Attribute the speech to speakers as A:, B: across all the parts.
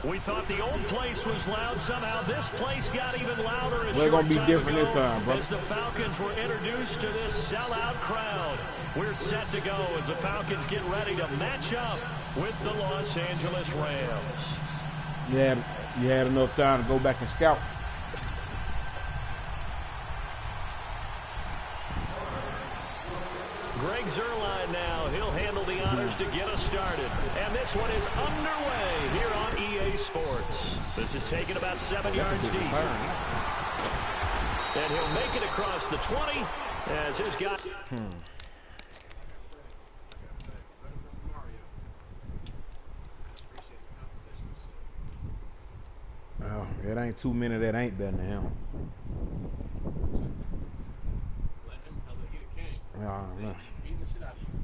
A: We thought the old place was loud. Somehow this place got even louder.
B: We're going to be different this time, bro.
A: As the Falcons were introduced to this sellout crowd. We're set to go as the Falcons get ready to match up with the Los Angeles Rams.
B: You had enough time to go back and scout.
A: Greg Zuerlein now. He'll handle the honors to get us started. And this one is underway here on EA Sports. This is taken about 7 yards deep. And he'll make it across the 20 as his guy.
B: Oh, it ain't too many that ain't better than him.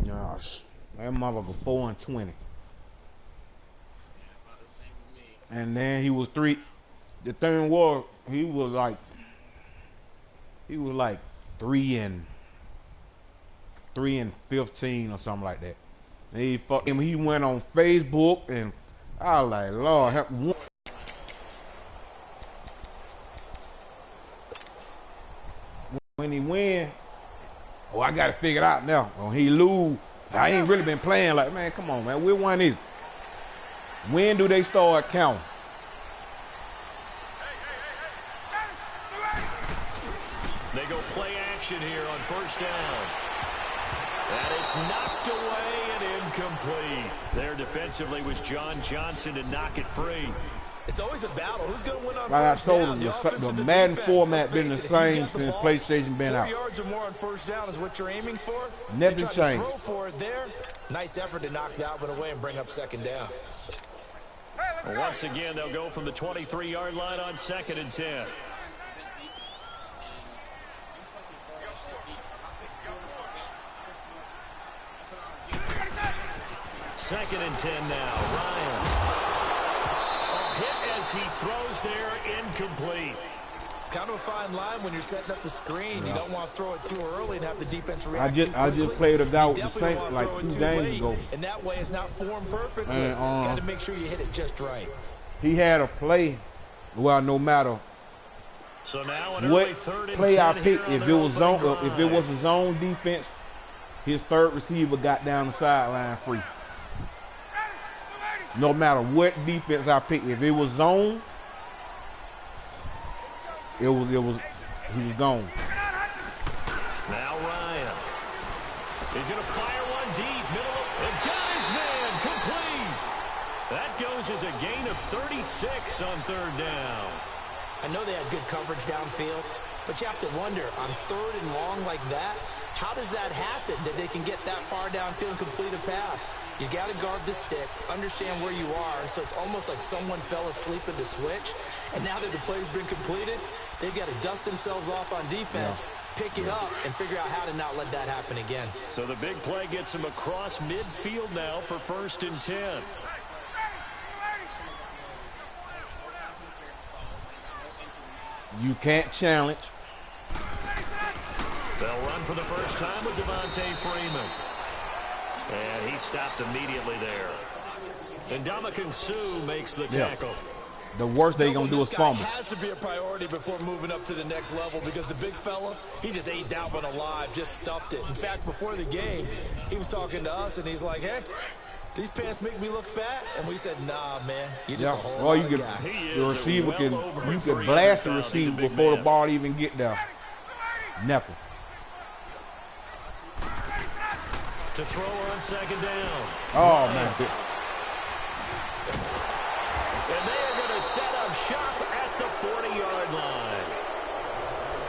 B: Gosh, that motherfucker 4-20. And then he was 3. The thing was, he was like 3-15 or something like that. And he went on Facebook, and I was like, Lord, help. When he win, oh, I got to figure it out now. When he lose, I ain't really been playing like, man, come on, man. Which one is it? When do they start counting?
A: They go play action here on first down. And it's knocked away and incomplete. There defensively was John Johnson to knock it free.
C: It's always a battle. Who's going to win on
B: like
C: first down?
B: I told him, the Madden format been the same since PlayStation been out.
C: 4 yards or more on first down is what you're aiming for.
B: Nothing changed.
C: Throw for it there. Nice effort to knock that one away and bring up second down.
A: Well, once again, they'll go from the 23-yard line on 2nd and 10. Second and 10 now. Ryan. Hit as he throws there, incomplete.
C: It's kind of a fine line when you're setting up the screen. You don't want to throw it too early and have the defense react too quickly.
B: I just played a guy with the Saints like 2 games ago.
C: And that way it's not formed perfectly. You got to make sure you hit it just right.
B: He had a play, well, no matter
A: so now an
B: what
A: early 3rd and
B: play
A: 10
B: I picked,
A: here
B: if
A: on
B: it
A: their
B: was
A: opening
B: zone, if it was a zone defense, his third receiver got down the sideline free. No matter what defense I picked, if it was zone, he was gone.
A: Now Ryan. He's going to fire one deep, middle, and got his man, complete. That goes as a gain of 36 on 3rd down.
C: I know they had good coverage downfield, but you have to wonder, on 3rd and long like that, how does that happen that they can get that far downfield and complete a pass? You got to guard the sticks, understand where you are, so it's almost like someone fell asleep at the switch, and now that the play's been completed, they've got to dust themselves off on defense, pick it up, and figure out how to not let that happen again.
A: So the big play gets him across midfield now for 1st and 10.
B: You can't challenge.
A: They'll run for the first time with Devontae Freeman. And he stopped immediately there. And Ndamukong Suh makes the tackle.
B: The worst they're going to do is fumble.
C: This guy has to be a priority before moving up to the next level because the big fella, he just ate that one alive, just stuffed it. In fact, before the game, he was talking to us, and he's like, hey, these pants make me look fat. And we said, nah, man, you're just a whole lot of guy.
B: The receiver can blast the receiver before the ball even get there. Never.
A: To throw on 2nd down.
B: Oh, man.
A: And they are going to set up shop at the 40-yard line.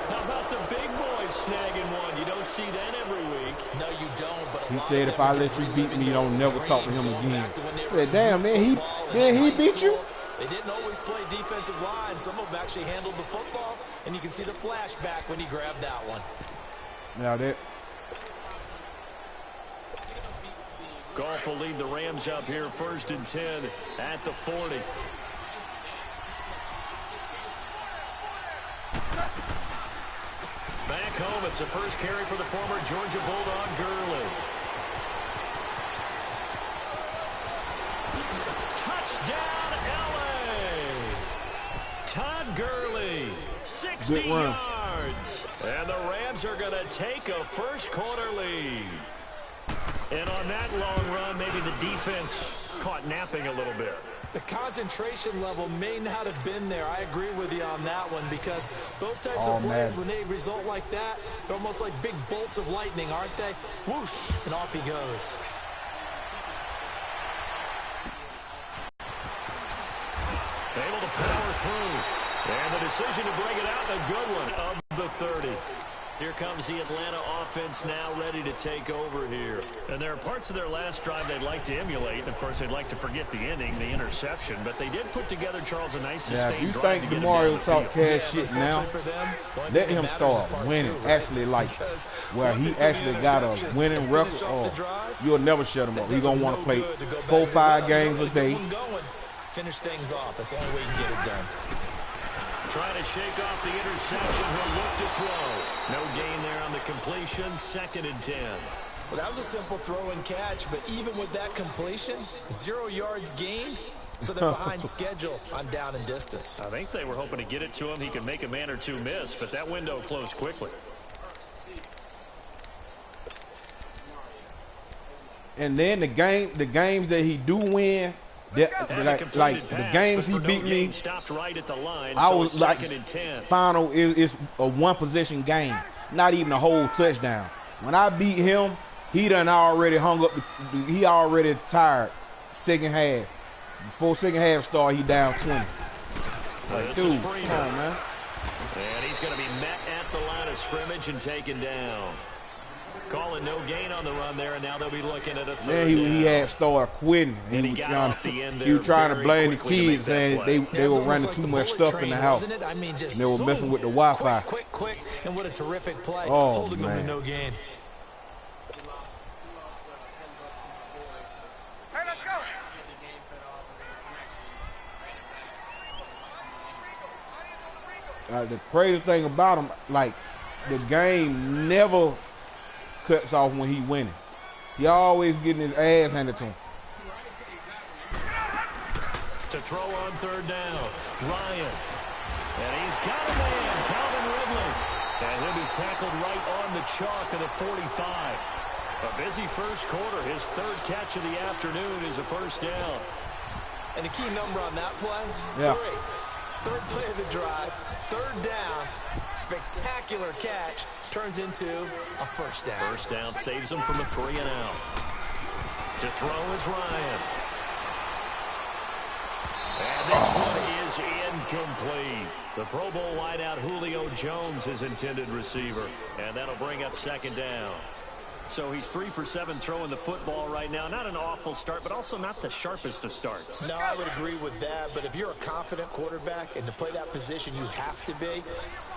A: How about the big boys snagging one? You don't see that every week.
C: No, you don't. But
B: he said, if I let you beat me, you don't never talk to him again. I said, damn, man, he beat you?
C: They didn't always play defensive line. Some of them actually handled the football, and you can see the flashback when he grabbed that one.
B: Now that.
A: Goff will lead the Rams up here 1st and 10 at the 40. Back home, it's the first carry for the former Georgia Bulldog, Gurley. Touchdown, LA! Todd Gurley, 60 yards. And the Rams are going to take a first-quarter lead. And on that long run, maybe the defense caught napping a little bit.
C: The concentration level may not have been there. I agree with you on that one because those types of plays, when they result like that, they're almost like big bolts of lightning, aren't they? Whoosh, and off he goes.
A: Able to power through. And the decision to bring it out, a good one of the 30. Here comes the Atlanta offense now ready to take over here. And there are parts of their last drive they'd like to emulate. Of course, they'd like to forget the ending, the interception. But they did put together, Charles, a nice sustained drive.
B: If you think DeMario talk cash shit now, let him start winning. Actually, like, where he actually got a winning record, you'll never shut him up. He's going to want to play 4-5 games a day.
C: Finish things off. That's the only way you can get it done.
A: Trying to shake off the interception. He'll look to throw. No gain there on the completion. 2nd and 10.
C: Well, that was a simple throw and catch, but even with that completion, 0 yards gained, so they're behind schedule on down and distance.
A: I think they were hoping to get it to him. He could make a man or two miss, but that window closed quickly.
B: And then the games that he do win, like the games he beat me,
A: right at the line,
B: I was like, final is a one-possession game, not even a whole touchdown. When I beat him, he done already hung up. He already tired. Second half, before second half start, he down 20. Like, dude, come on, man.
A: And he's going to be met at the line of scrimmage and taken down. Calling no gain on the run there, and now they'll be looking at a third down.
B: He had started quitting. He was trying to blame the kids, saying they were running too much stuff in the house.
C: I mean, just
B: they were messing with the Wi-Fi.
C: Quick, and what a terrific play.
B: Oh,
C: holding them to no gain.
D: Hey, let's go.
B: The crazy thing about him, like, the game never cuts off when he winning. He always getting his ass handed to him.
A: To throw on third down, Ryan. And he's got a man, Calvin Ridley. And he'll be tackled right on the chalk of the 45. A busy first quarter. His third catch of the afternoon is a first down.
C: And the key number on that play?
B: Yeah.
C: 3. Third play of the drive, third down, spectacular catch, turns into a first down.
A: First down saves him from a 3 and out. To throw is Ryan. And this one is incomplete. The Pro Bowl wideout Julio Jones is intended receiver. And that'll bring up 2nd down. So he's 3 for 7 throwing the football right now. Not an awful start, but also not the sharpest of starts.
C: No, I would agree with that. But if you're a confident quarterback and to play that position you have to be,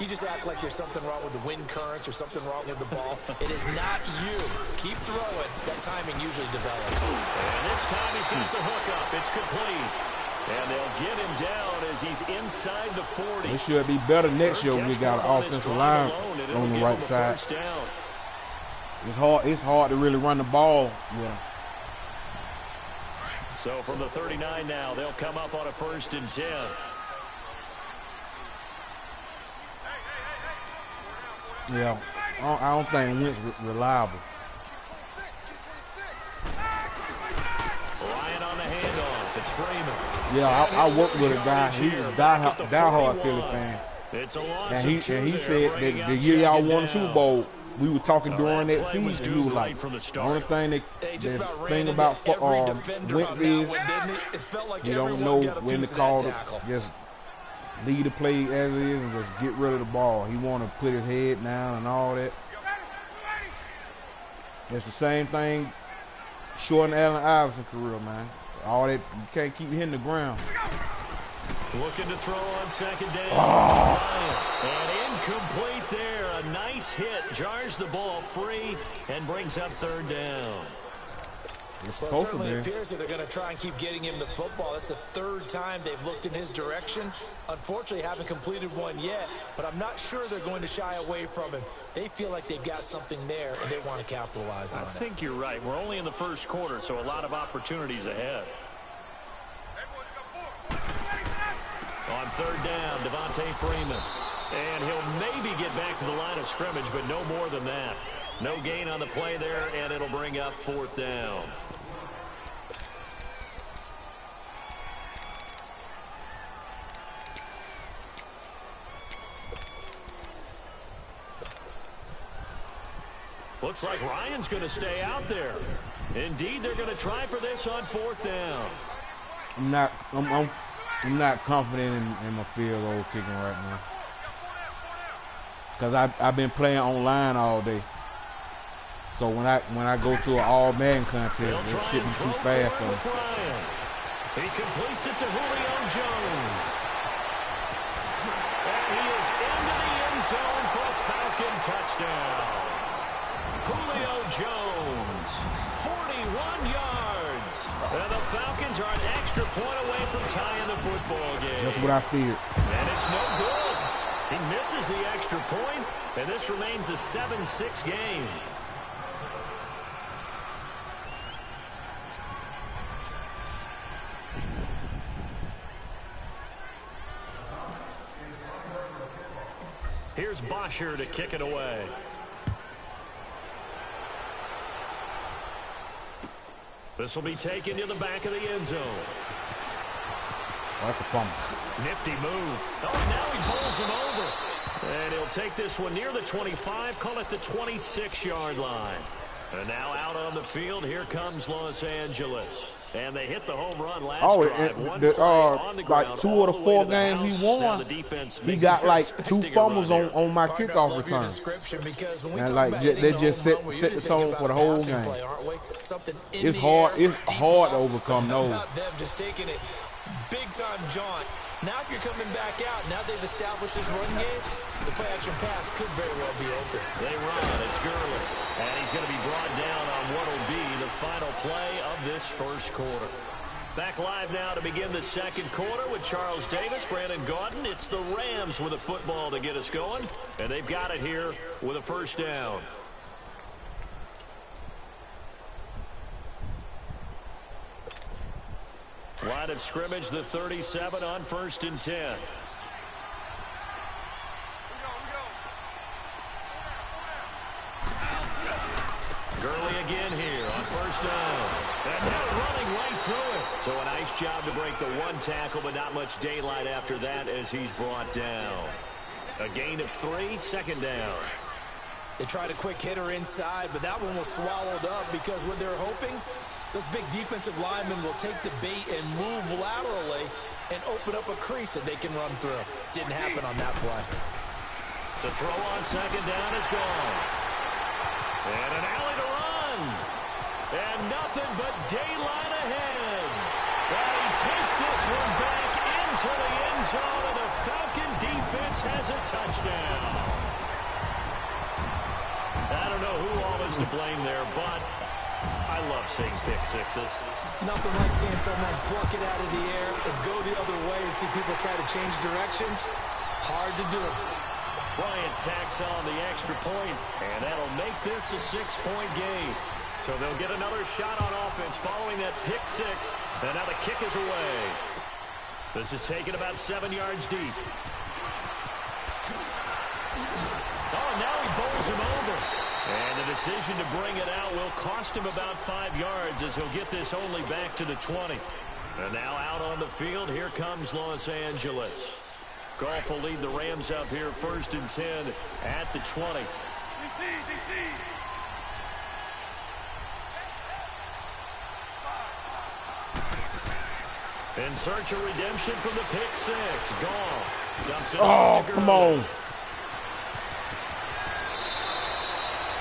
C: you just act like there's something wrong with the wind currents or something wrong with the ball. It is not you. Keep throwing. That timing usually develops.
A: And this time he's got the hook up. It's complete. And they'll get him down as he's inside the 40.
B: It should be better next year when we got an offensive line on the right side. It's hard to really run the ball with him.
A: So from the 39 now, they'll come up on a 1st and 10.
B: Yeah, I don't think Wentz reliable.
A: Ryan on the handoff. It's Freeman.
B: Yeah, I worked with a guy. He's a diehard Philly fan.
A: It's a loss.
B: And he said that the year y'all won the Super Bowl, we were talking during that season. He was like, the only thing about Wentz is you don't know when to call it. Just lead the play as it is and just get rid of the ball. He want to put his head down and all that. It's the same thing short in Allen Iverson's career, man. All that, you can't keep hitting the ground.
A: Looking to throw on 2nd down. And incomplete there. A nice hit. Jars the ball free and brings up 3rd down.
C: Well, it certainly appears that they're going to try and keep getting him the football. That's the 3rd time they've looked in his direction. Unfortunately, haven't completed one yet, but I'm not sure they're going to shy away from him. They feel like they've got something there, and they want to capitalize on it.
A: I think you're right. We're only in the first quarter, so a lot of opportunities ahead. On third down, Devontae Freeman. And he'll maybe get back to the line of scrimmage, but no more than that. No gain on the play there, and it'll bring up fourth down. Looks like Ryan's going to stay out there. Indeed, they're going to try for this on fourth down.
B: I'm not confident in my field goal kicking right now. Because I've been playing online all day. So when I go to an all-man contest, it shouldn't be too fast for me.
A: He completes it to Julio Jones. And he is into the end zone for a Falcon touchdown. Julio Jones, 41 yards. And the Falcons are an extra point away from tying the football game.
B: That's what I feared.
A: And it's no good. He misses the extra point, and this remains a 7-6 game. Here's Bosher to kick it away. This will be taken to the back of the end zone.
B: Oh, that's a fumble.
A: Nifty move. Oh, now he bowls him over. And he'll take this one near the 25, call it the 26-yard line. And now out on the field, here comes Los Angeles. And they hit the home run last drive. One play on the ground,
B: like 2 of the 4 games he won, he got like 2 fumbles on my kickoff return. And like they just set the tone for the whole game. It's hard to overcome those.
C: Just taking it big-time jaunt. Now if you're coming back out, now they've established this run game, the play-action pass could very well be open.
A: They run. It's Gurley. And he's going to be brought down on what will be the final play of this first quarter. Back live now to begin the second quarter with Charles Davis, Brandon Gaudin. It's the Rams with a football to get us going, and they've got it here with a first down. Line of scrimmage, the 37 on 1st and 10. Gurley again here on first down. And now running right through it. So a nice job to break the 1 tackle, but not much daylight after that as he's brought down. A gain of 3, second down.
C: They tried a quick hitter inside, but that one was swallowed up because what they're hoping, those big defensive linemen will take the bait and move laterally and open up a crease that they can run through. Didn't happen on that play.
A: To throw on second down is gone. And an alley to run. And nothing but daylight ahead. And he takes this one back into the end zone, and the Falcon defense has a touchdown. I don't know who all is to blame there, but I love seeing pick sixes.
C: Nothing like seeing someone pluck it out of the air and go the other way and see people try to change directions. Hard to do.
A: Bryant tacks on the extra point, and that'll make this a 6-point game. So they'll get another shot on offense following that pick six, and now the kick is away. This is taken about 7 yards deep. Oh, and now he bowls him over. And the decision to bring it out will cost him about 5 yards as he'll get this only back to the 20. And now out on the field, here comes Los Angeles. Goff will lead the Rams up here 1st and 10 at the 20. In search of redemption from the pick six. Goff dumps it off to Gurley.
B: Come on.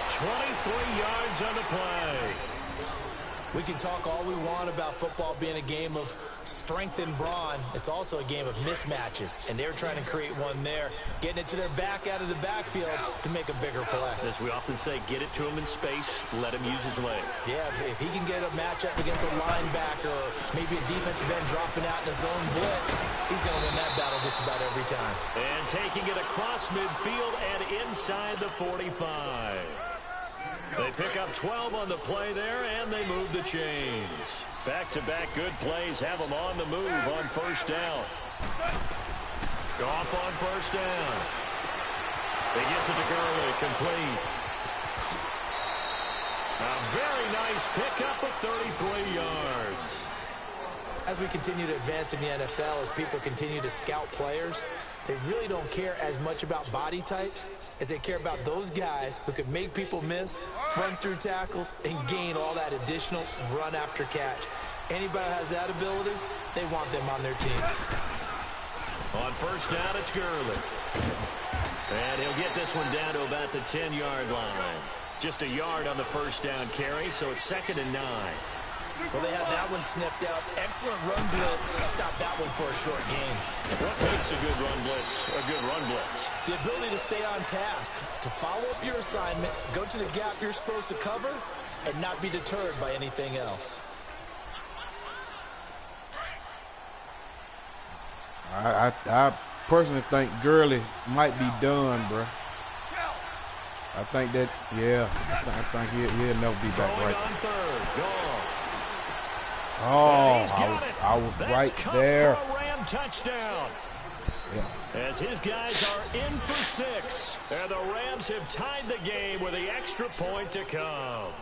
A: 23 yards on the play.
C: We can talk all we want about football being a game of strength and brawn. It's also a game of mismatches, and they're trying to create one there, getting it to their back out of the backfield to make a bigger play.
A: As we often say, get it to him in space, let him use his leg.
C: Yeah, if he can get a matchup against a linebacker or maybe a defensive end dropping out in a zone blitz, he's going to win that battle just about every time.
A: And taking it across midfield and inside the 45. They pick up 12 on the play there, and they move the chains. Back-to-back good plays have them on the move on first down. Off on first down. He gets it to Gurley, complete. A very nice pickup of 33 yards.
C: As we continue to advance in the NFL, as people continue to scout players, they really don't care as much about body types as they care about those guys who can make people miss, run through tackles, and gain all that additional run after catch. Anybody who has that ability, they want them on their team.
A: On first down, it's Gurley. And he'll get this one down to about the 10-yard line. Just a yard on the first down carry, so it's 2nd and 9.
C: Well, they had that one sniffed out. Excellent run blitz. Stop that one for a short game.
A: What makes a good run blitz a good run blitz?
C: The ability to stay on task, to follow up your assignment, go to the gap you're supposed to cover, and not be deterred by anything else.
B: I personally think Gurley might be done, bro. I think that, yeah, I think he'll never be back right.
A: On third, goal.
B: Oh, I was right there.
A: For a Ram touchdown.
B: Yeah.
A: As his guys are in for 6. And the Rams have tied the game with the extra point to come.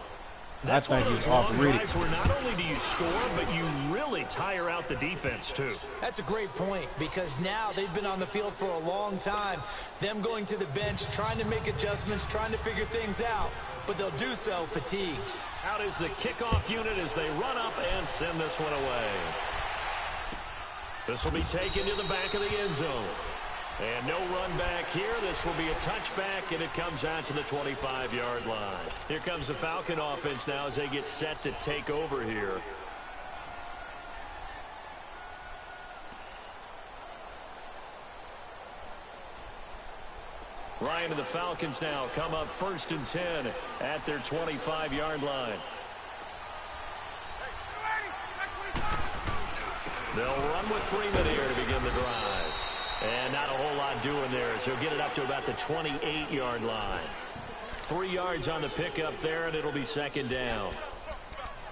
A: That's
B: I think
A: one of
B: he's
A: those long
B: off reading.
A: drives where not only do you score, but you really tire out the defense, too.
C: That's a great point, because now they've been on the field for a long time. Them going to the bench, trying to make adjustments, trying to figure things out, but they'll do so fatigued.
A: Out is the kickoff unit as they run up and send this one away. This will be taken to the back of the end zone. And no run back here. This will be a touchback, and it comes out to the 25-yard line. Here comes the Falcon offense now as they get set to take over here. Ryan and the Falcons now come up 1st and 10 at their 25-yard line. They'll run with Freeman here to begin the drive. And not a whole lot doing there, so he'll get it up to about the 28-yard line. 3 yards on the pickup there, and it'll be 2nd down.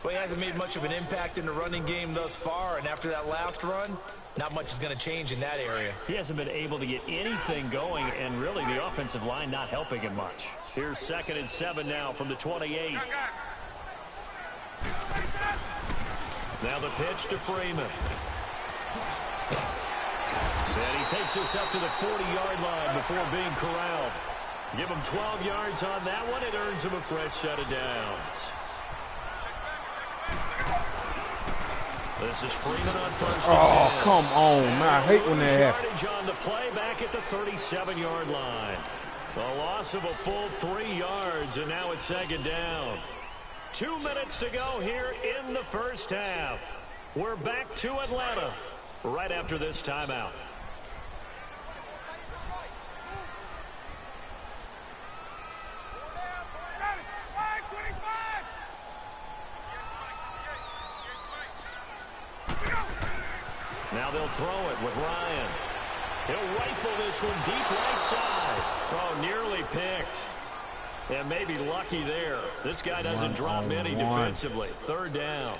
C: Well, he hasn't made much of an impact in the running game thus far, and after that last run, not much is going to change in that area.
A: He hasn't been able to get anything going, and really the offensive line not helping him much. Here's 2nd and 7 now from the 28. Now the pitch to Freeman. And he takes this up to the 40-yard line before being corralled. Give him 12 yards on that one. It earns him a fresh set of downs. This is Freeman on 1st and 10.
B: Oh, come on, man. I hate when that happens.
A: On the play back at the 37-yard line. The loss of a full 3 yards, and now it's 2nd down. 2 minutes to go here in the first half. We're back to Atlanta right after this timeout. Now they'll throw it with Ryan. He'll rifle this one deep right side. Oh, nearly picked. And maybe lucky there. This guy doesn't drop many defensively. 3rd down.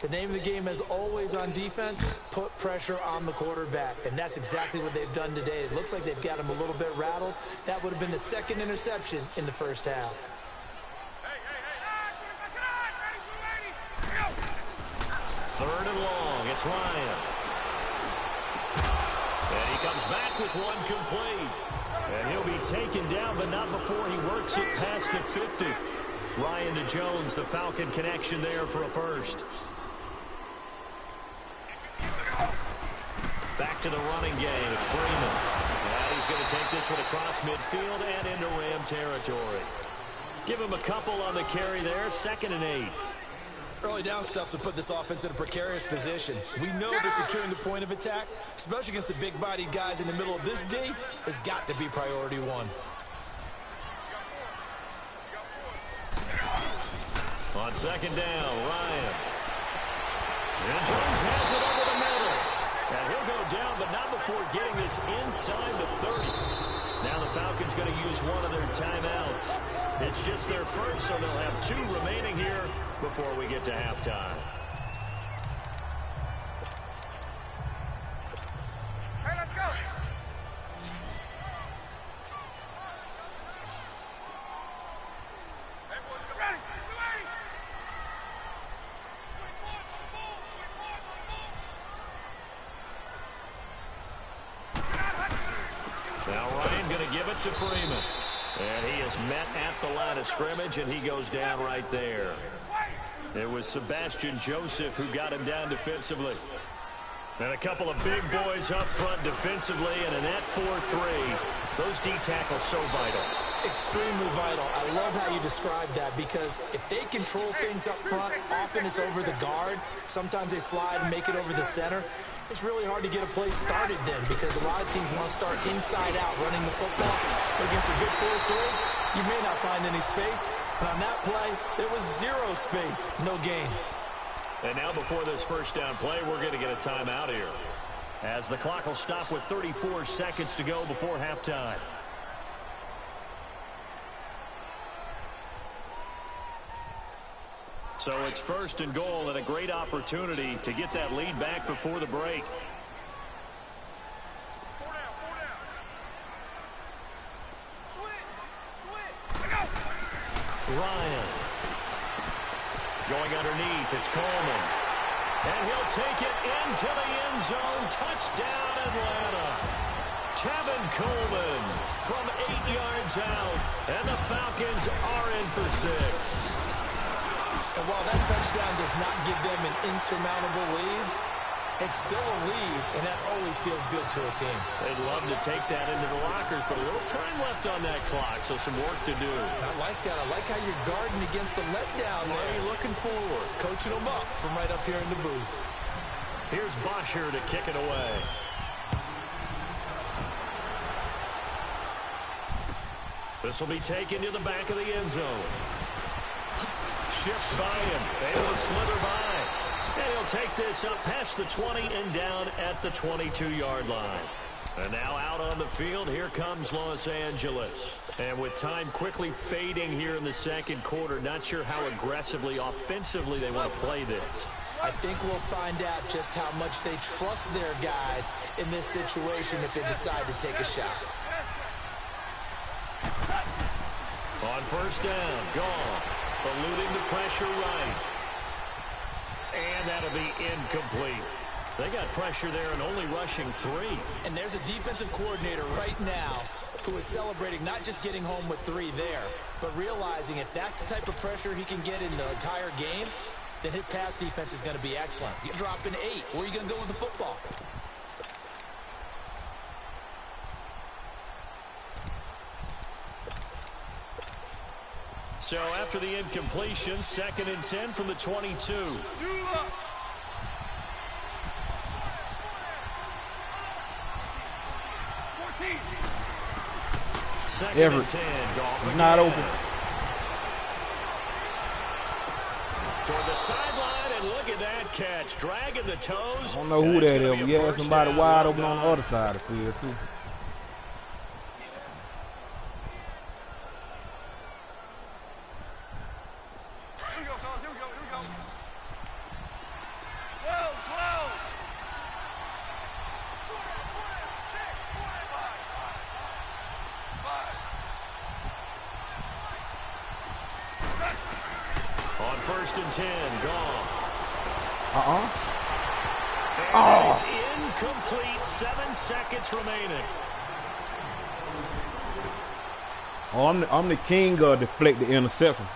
C: The name of the game is always on defense, put pressure on the quarterback. And that's exactly what they've done today. It looks like they've got him a little bit rattled. That would have been the 2nd interception in the first half.
A: 3rd and long. It's Ryan. And he comes back with one complete. And he'll be taken down, but not before he works it past the 50. Ryan to Jones, the Falcon connection there for a first. Back to the running game. It's Freeman. And he's going to take this one across midfield and into Ram territory. Give him a couple on the carry there. 2nd and 8.
C: Early down stuffs will put this offense in a precarious position. We know they're securing the point of attack, especially against the big-bodied guys in the middle of this D, has got to be priority 1.
A: On 2nd down, Ryan. And Jones has it over the middle. And he'll go down, but not before getting this inside the 30. Now the Falcons going to use one of their timeouts. It's just their first, so they'll have 2 remaining here before we get to halftime.
D: Hey, let's go.
A: Now Ryan going to give it to Freeman. And he is met at the line of scrimmage, and he goes down right there. It was Sebastian Joseph who got him down defensively. And a couple of big boys up front defensively, and a net 4-3. Those D tackles so vital.
C: Extremely vital. I love how you describe that, because if they control things up front, often it's over the guard. Sometimes they slide and make it over the center. It's really hard to get a play started then, because a lot of teams want to start inside out running the football. But against a good 4-3, you may not find any space. And on that play, there was zero space, no gain.
A: And now before this first down play, we're going to get a timeout here, as the clock will stop with 34 seconds to go before halftime. So it's 1st and goal, and a great opportunity to get that lead back before the break. Ryan. Going underneath, it's Coleman. And he'll take it into the end zone. Touchdown, Atlanta. Tevin Coleman from 8 yards out. And the Falcons are in for 6.
C: And while that touchdown does not give them an insurmountable lead, it's still a lead, and that always feels good to a team.
A: They'd love to take that into the lockers, but a little time left on that clock, so some work to do.
C: I like that. I like how you're guarding against a letdown there.
A: Well, you're looking forward.
C: Coaching them up from right up here in the booth.
A: Here's Bosher to kick it away. This will be taken to the back of the end zone. Shifts by him. Able to slither by. And he'll take this up past the 20 and down at the 22-yard line. And now out on the field, here comes Los Angeles. And with time quickly fading here in the second quarter, not sure how aggressively, offensively they want to play this.
C: I think we'll find out just how much they trust their guys in this situation if they decide to take a shot.
A: On first down, gone. Eluding the pressure right. And that'll be incomplete. They got pressure there and only rushing 3.
C: And there's a defensive coordinator right now who is celebrating not just getting home with 3 there, but realizing if that's the type of pressure he can get in the entire game, then his pass defense is going to be excellent. You're dropping 8. Where are you going to go with the football?
A: So after the incompletion, 2nd and 10 from the 22. Second and 10. Goff
B: He's not open.
A: Toward the sideline, and look at that catch. Dragging the toes.
B: I don't know who that is. Yeah, somebody wide open on the other side of the field, too.
A: On 1st and 10, Goff.
B: Oh.
A: It's incomplete. 7 seconds remaining.
B: Oh, I'm the king of deflected interception.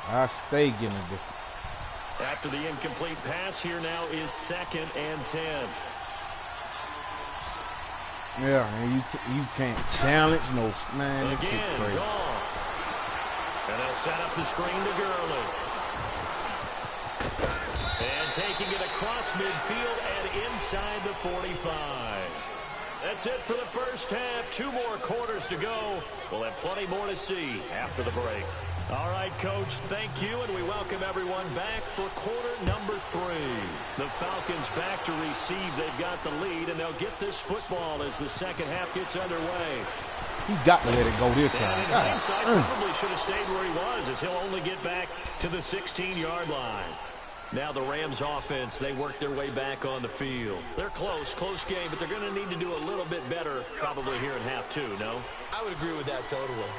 B: I stay getting it different.
A: After the incomplete pass, here now is 2nd and 10.
B: Yeah, and you can't challenge no, man. This shit crazy.
A: Goff. And they'll set up the screen to Gurley. And taking it across midfield and inside the 45. That's it for the first half. 2 more quarters to go. We'll have plenty more to see after the break. All right, Coach, thank you, and we welcome everyone back for quarter number 3. The Falcons back to receive. They've got the lead, and they'll get this football as the second half gets underway.
B: He got to let it go this time.
A: And in hindsight, probably should have stayed where he was, as he'll only get back to the 16-yard line. Now the Rams offense, they work their way back on the field. They're close game, but they're going to need to do a little bit better probably here in half 2, no?
C: I would agree with that totally.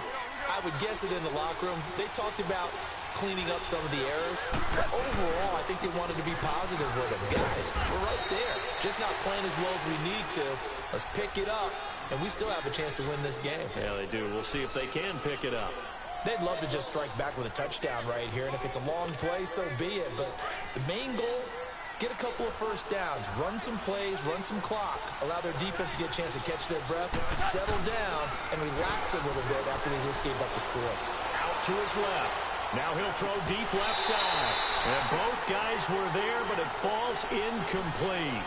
C: I would guess it in the locker room. They talked about cleaning up some of the errors. But overall, I think they wanted to be positive with him. Guys, we're right there. Just not playing as well as we need to. Let's pick it up, and we still have a chance to win this game.
A: Yeah, they do. We'll see if they can pick it up.
C: They'd love to just strike back with a touchdown right here, and if it's a long play, so be it. But the main goal, get a couple of first downs, run some plays, run some clock, allow their defense to get a chance to catch their breath, settle down, and relax a little bit after they just gave up the score.
A: Out to his left. Now he'll throw deep left side. And both guys were there, but it falls incomplete.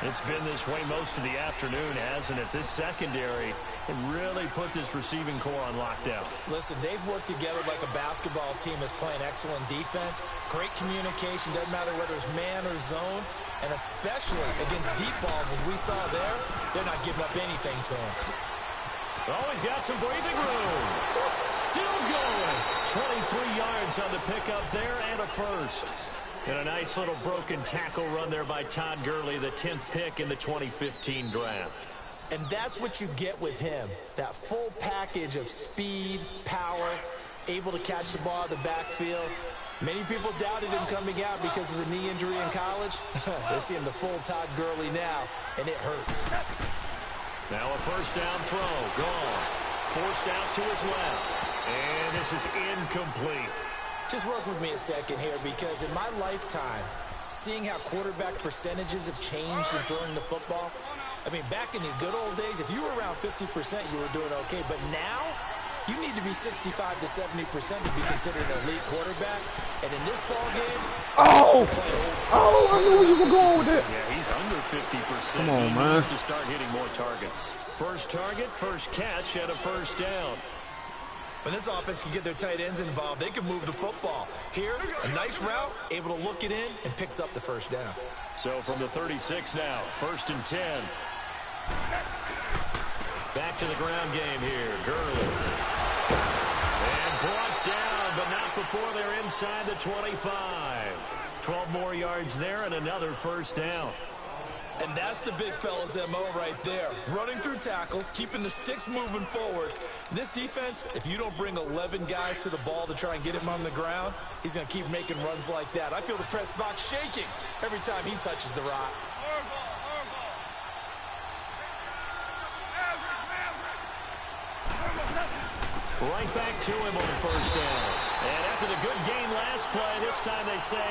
A: It's been this way most of the afternoon, hasn't it? This secondary can really put this receiving core on lockdown.
C: Listen, they've worked together like a basketball team that's playing excellent defense. Great communication, doesn't matter whether it's man or zone. And especially against deep balls, as we saw there, they're not giving up anything to him.
A: Oh, he's got some breathing room. Still going. 23 yards on the pickup there and a first. And a nice little broken tackle run there by Todd Gurley, the 10th pick in the 2015 draft.
C: And that's what you get with him, that full package of speed, power, able to catch the ball in the backfield. Many people doubted him coming out because of the knee injury in college. They're seeing the full Todd Gurley now, and it hurts.
A: Now a first down throw, gone. Forced out to his left, and this is incomplete.
C: Just work with me a second here, because in my lifetime, seeing how quarterback percentages have changed in throwing the football, I mean, back in the good old days, if you were around 50%, you were doing okay. But now, you need to be 65 to 70% to be considered an elite quarterback. And in this ball game,
B: I knew where you were going with it.
A: Yeah, he's under 50%.
B: Come on, man.
A: He needs to start hitting more targets. First target, first catch, and a first down.
C: When this offense can get their tight ends involved, they can move the football. Here, a nice route, able to look it in, and picks up the first down.
A: So from the 36 now, first and 10. Back to the ground game here, Gurley. And brought down, but not before they're inside the 25. 12 more yards there and another first down.
C: And that's the big fella's MO right there. Running through tackles, keeping the sticks moving forward. This defense, if you don't bring 11 guys to the ball to try and get him on the ground, he's going to keep making runs like that. I feel the press box shaking every time he touches the rock.
A: Right back to him on the first down. And after the good gain last play, this time they say,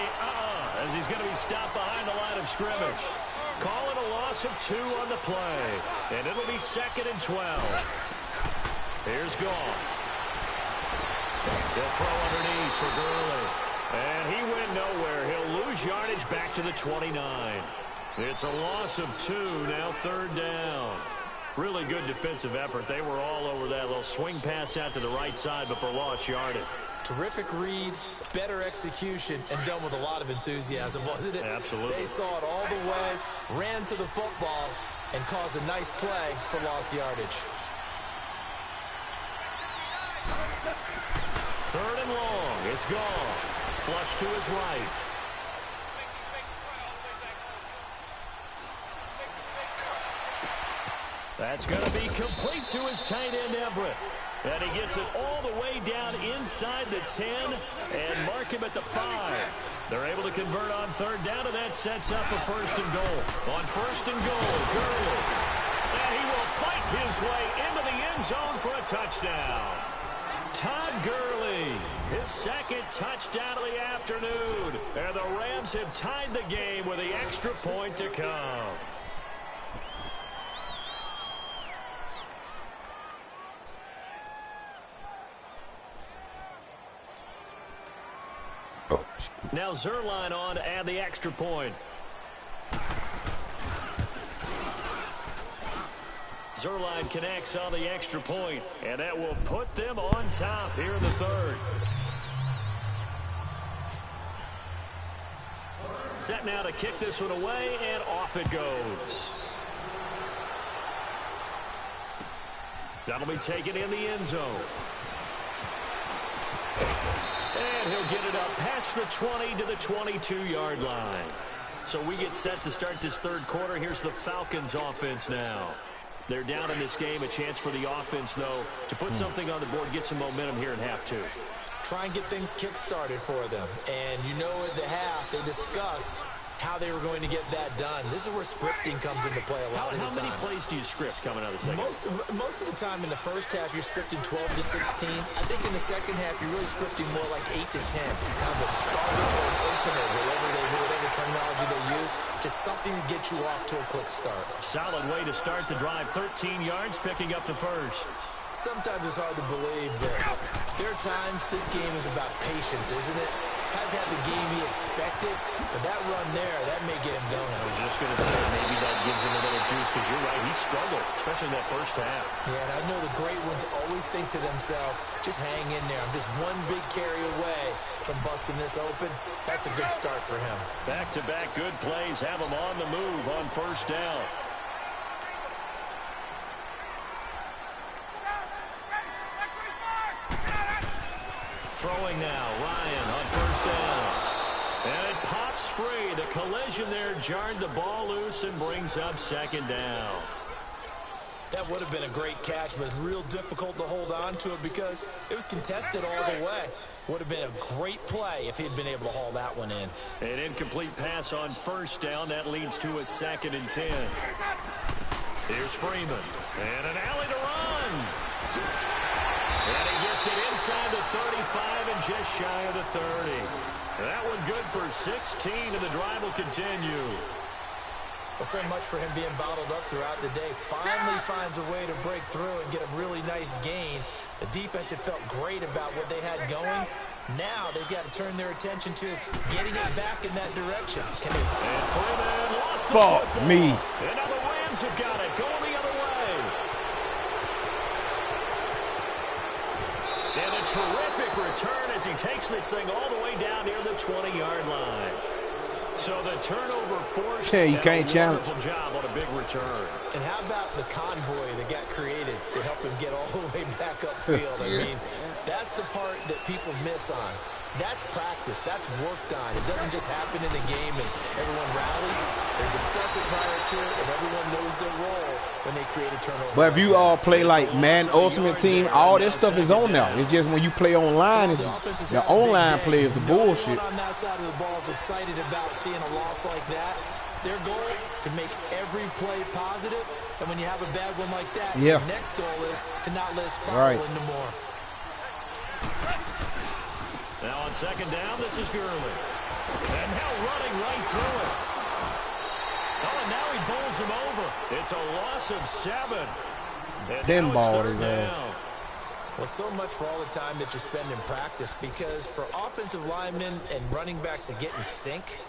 A: as he's going to be stopped behind the line of scrimmage. Call it a loss of 2 on the play. And it'll be 2nd and 12. Here's Goff. They'll throw underneath for Gurley. And he went nowhere. He'll lose yardage back to the 29. It's a loss of 2, now 3rd down. Really good defensive effort. They were all over that little swing pass out to the right side before lost yardage.
C: Terrific read, better execution, and done with a lot of enthusiasm, wasn't it?
A: Absolutely.
C: They saw it all the way, ran to the football, and caused a nice play for lost yardage.
A: 3rd and long. It's gone. Flush to his right. That's going to be complete to his tight end, Everett. And he gets it all the way down inside the 10 and mark him at the 5. They're able to convert on 3rd down, and that sets up a 1st and goal. On 1st and goal, Gurley. And he will fight his way into the end zone for a touchdown. Todd Gurley, his 2nd touchdown of the afternoon. And the Rams have tied the game with the extra point to come. Now Zerline on to add the extra point. Zerline connects on the extra point, and that will put them on top here in the 3rd. Set now to kick this one away, and off it goes. That'll be taken in the end zone. And he'll get it up past the 20 to the 22-yard line. So we get set to start this 3rd quarter. Here's the Falcons offense now. They're down in this game. A chance for the offense, though, to put something on the board, get some momentum here in half 2.
C: try and get things kick-started for them. And you know at the half, they discussed how they were going to get that done. This is where scripting comes into play a lot of the time.
A: How many plays do you script coming out of the second?
C: Most of the time in the first half, you're scripting 12 to 16. I think in the second half, you're really scripting more like 8 to 10. Kind of a starter or an opener, whatever terminology they use. Just something to get you off to a quick start.
A: Solid way to start the drive. 13 yards, picking up the first.
C: Sometimes it's hard to believe, but there are times this game is about patience, isn't it? Hasn't had the game he expected, but that run there, that may get him going.
A: I was just going to say, maybe that gives him a little juice, because you're right, he struggled, especially in that first half.
C: Yeah, and I know the great ones always think to themselves, just hang in there. I'm just one big carry away from busting this open. That's a good start for him.
A: Back-to-back good plays have him on the move on first down. Throwing now, Ryan on first down. And it pops free. The collision there jarred the ball loose and brings up second down.
C: That would have been a great catch, but it's real difficult to hold on to it because it was contested all the way. Would have been a great play if he'd been able to haul that one in.
A: An incomplete pass on first down. That leads to a 2nd and 10. Here's Freeman. And an alley to run. And he gets it inside the 35 and just shy of the 30. That one good for 16, and the drive will continue.
C: Well, so much for him being bottled up throughout the day. Finally finds a way to break through and get a really nice gain. The defense had felt great about what they had going. Now they've got to turn their attention to getting it back in that direction. Can they...
A: And Freeman lost the
B: Fuck
A: football.
B: me.
A: And now the Rams have got it, going the other way. And a terrific return as he takes this thing all the way down near the 20-yard line. So the turnover forced.
B: Yeah, you can't challenge.
A: Wonderful job on a big return.
C: And how about the convoy that got created to help him get all the way back upfield? I mean, that's the part that people miss on. That's practice. That's worked on. It doesn't just happen in a game and everyone rallies. They discuss it prior to it, and everyone knows their role when they create a turnover.
B: But if you play like Madden Ultimate Team, all this stuff is on now. It's just when you play online, it's the online play is the bullshit.
C: On that side of the ball is excited about seeing a loss like that. Their goal, to make every play positive, and when you have a bad one like that, your next goal is to not let it spiral into more.
A: Now on second down, this is Gurley. And now running right through it. Oh, and now he bowls him over. It's a loss of 7. And
B: Pinball is
A: down.
C: Well, so much for all the time that you spend in practice, because for offensive linemen and running backs to get in sync,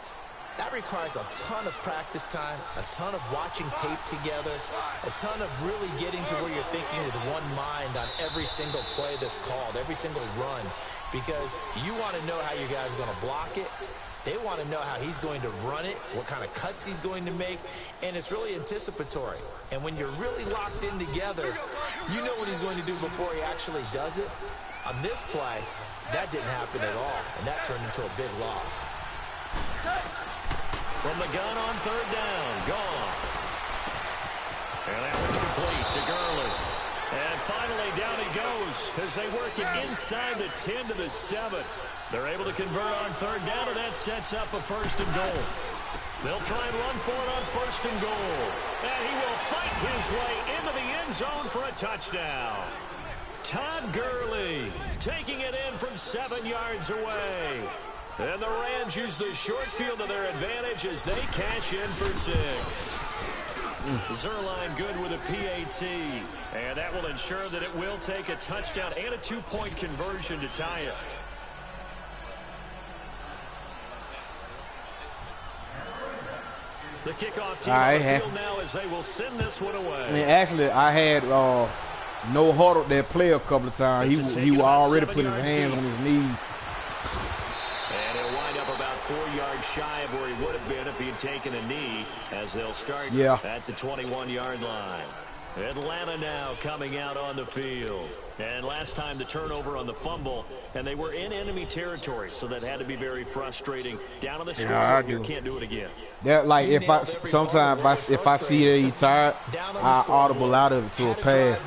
C: that requires a ton of practice time, a ton of watching tape together, a ton of really getting to where you're thinking with one mind on every single play that's called, every single run, because you want to know how your guy's going to block it. They want to know how he's going to run it, what kind of cuts he's going to make, and it's really anticipatory. And when you're really locked in together, you know what he's going to do before he actually does it. On this play, that didn't happen at all, and that turned into a big loss.
A: From the gun on third down, gone. And that one's complete to Gurley. And finally, down he goes as they work it inside the 10 to the 7. They're able to convert on third down, and that sets up a 1st and goal. They'll try and run for it on 1st and goal. And he will fight his way into the end zone for a touchdown. Todd Gurley taking it in from 7 yards away. And the Rams use the short field to their advantage as they cash in for 6. Zerline good with a PAT. And that will ensure that it will take a touchdown and a 2-point conversion to tie it. The kickoff team on the field now as they will send this one away.
B: I mean, actually, I had no huddle that play a couple of times. He was already putting his hands on his knees.
A: And he'll wind up about 4 yards shy of where he would have been if he had taken a knee, as they'll start at the 21-yard line. Atlanta now coming out on the field. And last time the turnover on the fumble, and they were in enemy territory, so that had to be very frustrating. Down on the scoreboard, you can't do it again.
B: That, like, if I sometimes if I see that he's tired, I audible out of it to a pass.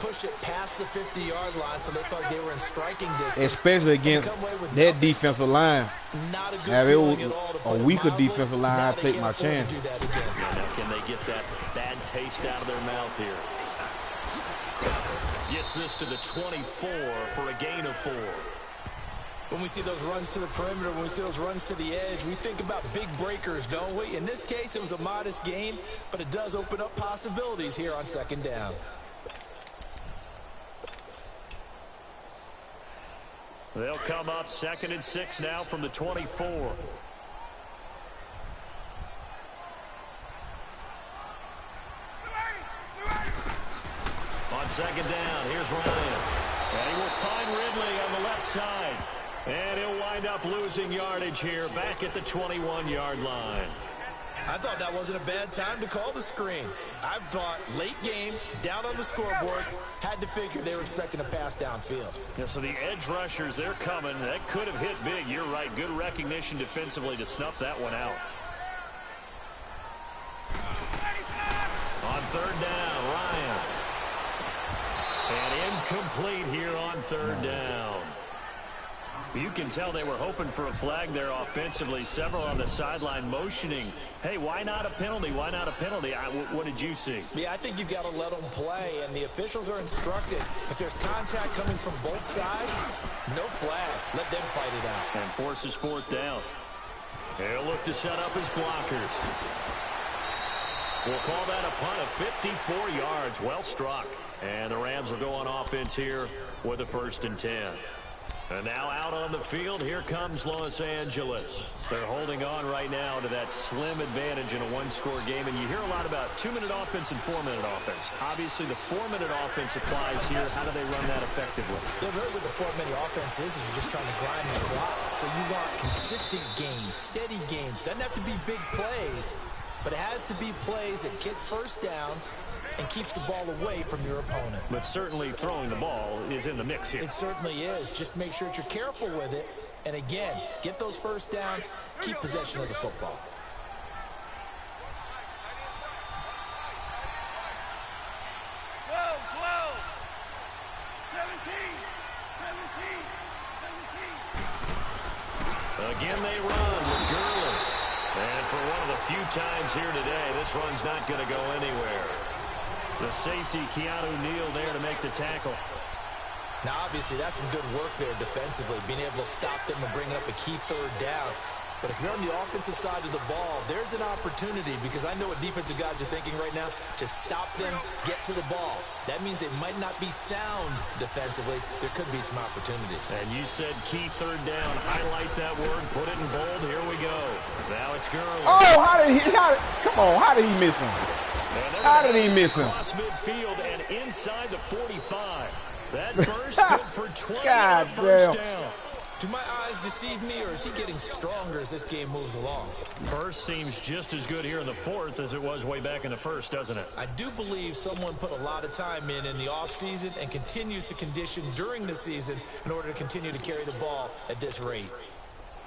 C: pushed it past the 50-yard line, so they thought they were in striking distance.
B: Especially against that defensive line.
C: Not a good
B: Now,
C: feeling
B: it
C: at all, to
B: was
C: put
B: a
C: it
B: weaker
C: mildly.
B: defensive line,
C: Now
B: I'd
C: they
B: take
C: can't
B: my
C: afford to
B: chance.
C: do that again.
A: Yeah, now can they get that bad taste out of their mouth here? Gets this to the 24 for a gain of 4.
C: When we see those runs to the perimeter, when we see those runs to the edge, we think about big breakers, don't we? In this case, it was a modest gain, but it does open up possibilities here on second down.
A: They'll come up 2nd and 6 now from the 24. On second down, here's Ryan. And he will find Ridley on the left side. And he'll wind up losing yardage here back at the 21-yard line.
C: I thought that wasn't a bad time to call the screen. I thought late game, down on the scoreboard, had to figure they were expecting a pass downfield.
A: Yeah, so the edge rushers, they're coming. That could have hit big. You're right. Good recognition defensively to snuff that one out. On third down, Ryan. And incomplete here on third down. You can tell they were hoping for a flag there offensively. Several on the sideline motioning, hey, why not a penalty? Why not a penalty? What did you see?
C: Yeah, I think you've got to let them play, and the officials are instructed. If there's contact coming from both sides, no flag. Let them fight it out.
A: And forces fourth down. He'll look to set up his blockers. We'll call that a punt of 54 yards. Well struck. And the Rams will go on offense here with a 1st and 10. And now out on the field, here comes Los Angeles. They're holding on right now to that slim advantage in a one-score game. And you hear a lot about 2-minute offense and 4-minute offense. Obviously, the 4-minute offense applies here. How do they run that effectively?
C: They're really what the 4-minute offense is you're just trying to grind the clock. So you want consistent gains, steady gains. Doesn't have to be big plays, but it has to be plays that gets first downs and keeps the ball away from your opponent.
A: But certainly throwing the ball is in the mix here.
C: It certainly is. Just make sure that you're careful with it. And again, get those first downs, keep possession of the football.
A: Again, they run with Gurley. And for one of the few times here today, this run's not going to go anywhere. The safety, Keanu Neal, there to make the tackle.
C: Now, obviously, that's some good work there defensively, being able to stop them and bring up a key third down. But if you're on the offensive side of the ball, there's an opportunity, because I know what defensive guys are thinking right now. Just stop them, get to the ball. That means they might not be sound defensively. There could be some opportunities.
A: And you said key third down. Highlight that word, put it in bold. Here we go. Now it's Gurley.
B: Oh, how did he miss him? How did he miss him?
A: Across midfield and inside the 45. That burst good for 20
B: God
A: on the first
B: damn.
A: down.
C: Do my eyes deceive me, or is he getting stronger as this game moves along?
A: Burst seems just as good here in the fourth as it was way back in the first, doesn't it?
C: I do believe someone put a lot of time in the offseason and continues to condition during the season in order to continue to carry the ball at this rate.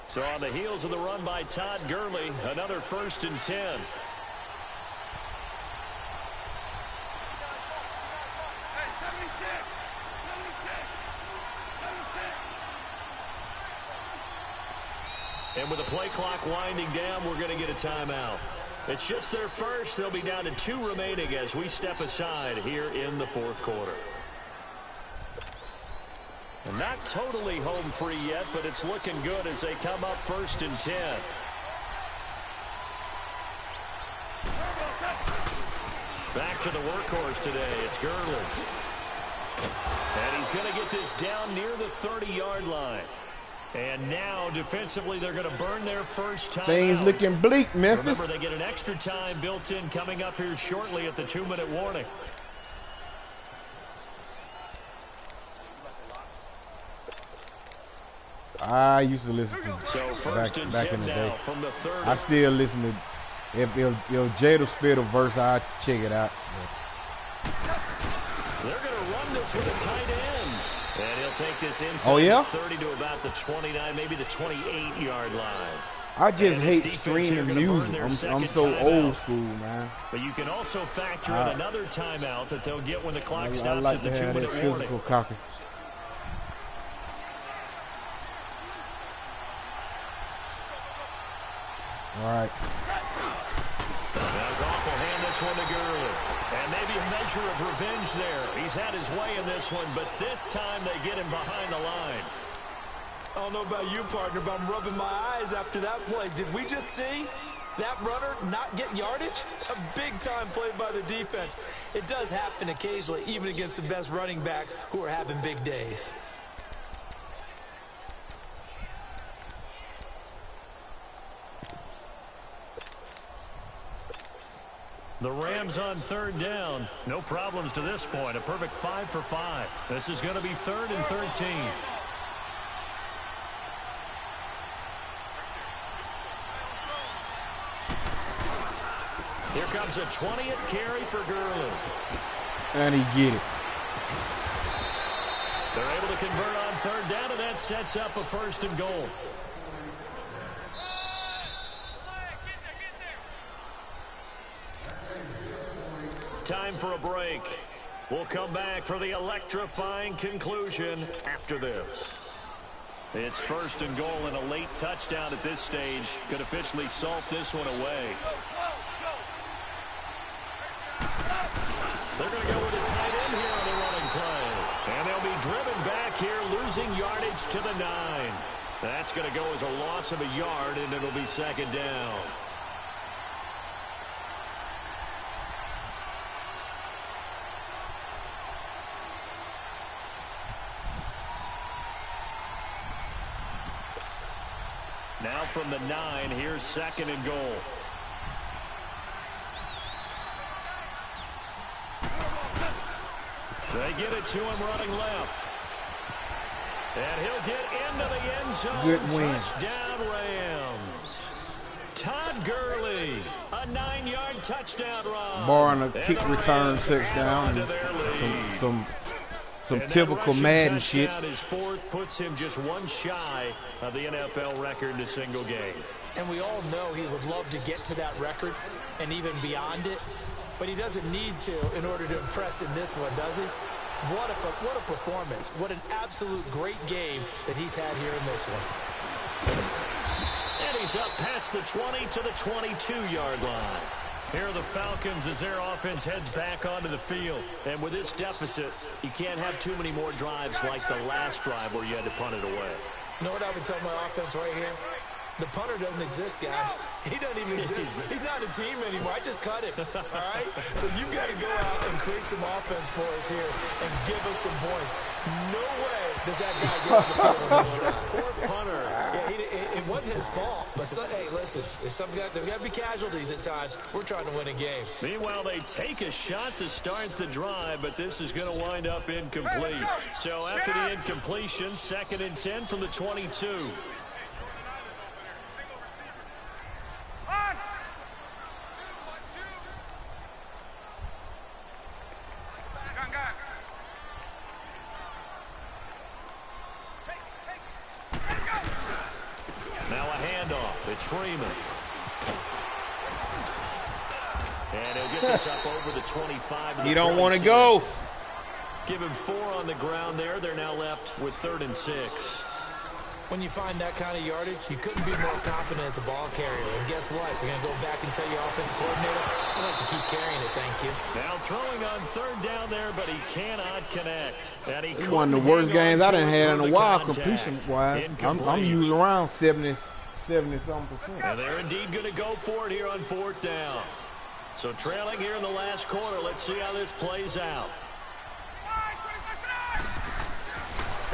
A: So on the heels of the run by Todd Gurley, another 1st and 10. And with the play clock winding down, we're going to get a timeout. It's just their first. They'll be down to 2 remaining as we step aside here in the fourth quarter. And not totally home free yet, but it's looking good as they come up 1st and 10. Back to the workhorse today. It's Gurley. And he's going to get this down near the 30-yard line. And now, defensively, they're going to burn their first time.
B: Things looking bleak, Memphis.
A: Remember, they get an extra time built in coming up here shortly at the 2-minute warning.
B: I used to listen to
A: So first and
B: back
A: 10
B: in the
A: now
B: day.
A: from the 30.
B: I still listen to. If Jada spit a verse, I check it out.
A: They're going to run this with a tight end. And he'll take this inside
B: Oh, yeah?
A: the 30 to about the 29, maybe the 28-yard line.
B: I just hate streaming music. I'm so old school, man.
A: But you can also factor in another timeout that they'll get when the clock stops
B: I like
A: at the
B: to have that
A: 2-minute warning.
B: physical copy. All right.
A: Now Goff will hand this one to Gurley. And maybe a measure of revenge there. He's had his way in this one, but this time they get him behind the line.
C: I don't know about you, partner, but I'm rubbing my eyes after that play. Did we just see that runner not get yardage? A big-time play by the defense. It does happen occasionally, even against the best running backs who are having big days.
A: The Rams on 3rd down. No problems to this point. A perfect 5 for 5. This is going to be 3rd and 13. Here comes a 20th carry for Gurley.
B: And he get it.
A: They're able to convert on 3rd down, and that sets up a 1st and goal. Time for a break. We'll come back for the electrifying conclusion after this. It's 1st and goal, and a late touchdown at this stage could officially salt this one away. They're going to go with a tight end here on the running play. And they'll be driven back here, losing yardage to the 9. That's going to go as a loss of a yard, and it'll be 2nd down. Now from the 9, here's 2nd and goal. They get it to him running left. And he'll get into the end zone.
B: Good win.
A: Touchdown Rams. Todd Gurley, a 9-yard touchdown run.
B: Barring a kick return touchdown and some typical Madden shit.
A: His 4th puts him just one shy of the NFL record in a single game.
C: And we all know he would love to get to that record and even beyond it, but he doesn't need to in order to impress in this one, does he? What a performance. What an absolute great game that he's had here in this one.
A: And he's up past the 20 to the 22-yard line. Here are the Falcons as their offense heads back onto the field. And with this deficit, you can't have too many more drives like the last drive where you had to punt it away.
C: You know what I would tell my offense right here? The punter doesn't exist, guys. He doesn't even exist. He's not a team anymore. I just cut him, all right? So you've got to go out and create some offense for us here and give us some points. No way does that guy get on the field on this drive.
A: Poor punter.
C: Yeah, it wasn't his fault. But, hey, listen, there's got to be casualties at times. We're trying to win a game.
A: Meanwhile, they take a shot to start the drive, but this is going to wind up incomplete. So after the incompletion, 2nd and 10 from the 22. It's Freeman. And he'll get this up over the 25.
B: You don't want to go.
A: Give him 4 on the ground there. They're now left with 3rd and 6.
C: When you find that kind of yardage, you couldn't be more confident as a ball carrier. And guess what? We're going to go back and tell your offensive coordinator, I'd like to keep carrying it, thank you.
A: Now throwing on 3rd down there, but he cannot connect. And
B: It's one of the worst games I done had in a while, completion-wise. I'm usually around 70-something%.
A: And they're indeed going to go for it here on 4th down. So trailing here in the last quarter, let's see how this plays out.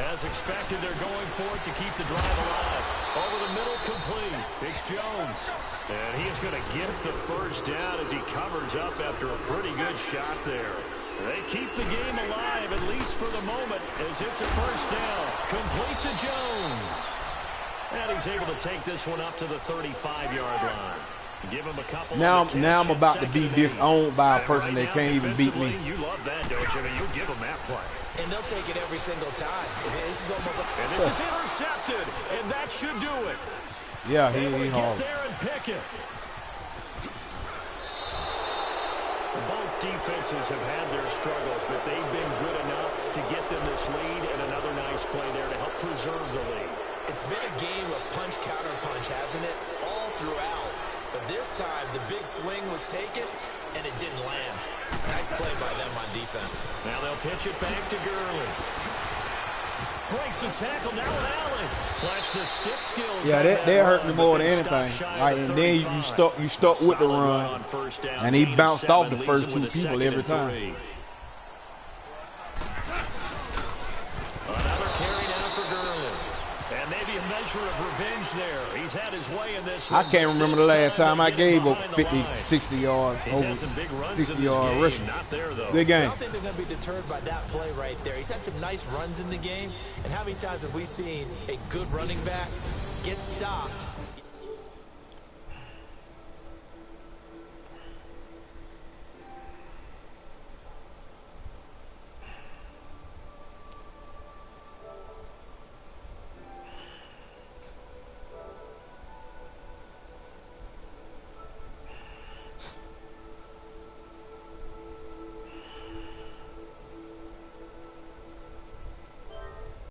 A: As expected, they're going for it to keep the drive alive. Over the middle, complete. It's Jones. And he is going to get the 1st down as he covers up after a pretty good shot there. They keep the game alive, at least for the moment, as it's a 1st down. Complete to Jones. And he's able to take this one up to the 35-yard line. Give him a couple.
B: Now I'm about to be disowned by a person that can't even beat me.
A: You love that, don't you? I mean, you'll give him that play.
C: And they'll take it every single time. This is almost like...
A: And this is intercepted, and that should do it.
B: Yeah, he
A: Able to
B: hard.
A: get there and pick it. Both defenses have had their struggles, but they've been good enough to get them this lead, and another nice play there to help preserve the lead. It's been a game of punch, counter punch, hasn't it? All throughout. But this time, the big swing was taken, and it didn't land. Nice play by them on defense. Now they'll pitch it back to Gurley. Breaks the tackle, now an alley. Flash the stick skills.
B: Yeah, that hurt me more than anything. Like, and then you stuck with the run, and he bounced off the first two people every time.
A: Another carry down for Gurley. And maybe a measure of revenge there. He's had his way in this one.
B: I can't remember the last time I gave up 50, 60 yards, over 60-yard rushing. Good game.
C: I don't think they're going to be deterred by that play right there. He's had some nice runs in the game. And how many times have we seen a good running back get stopped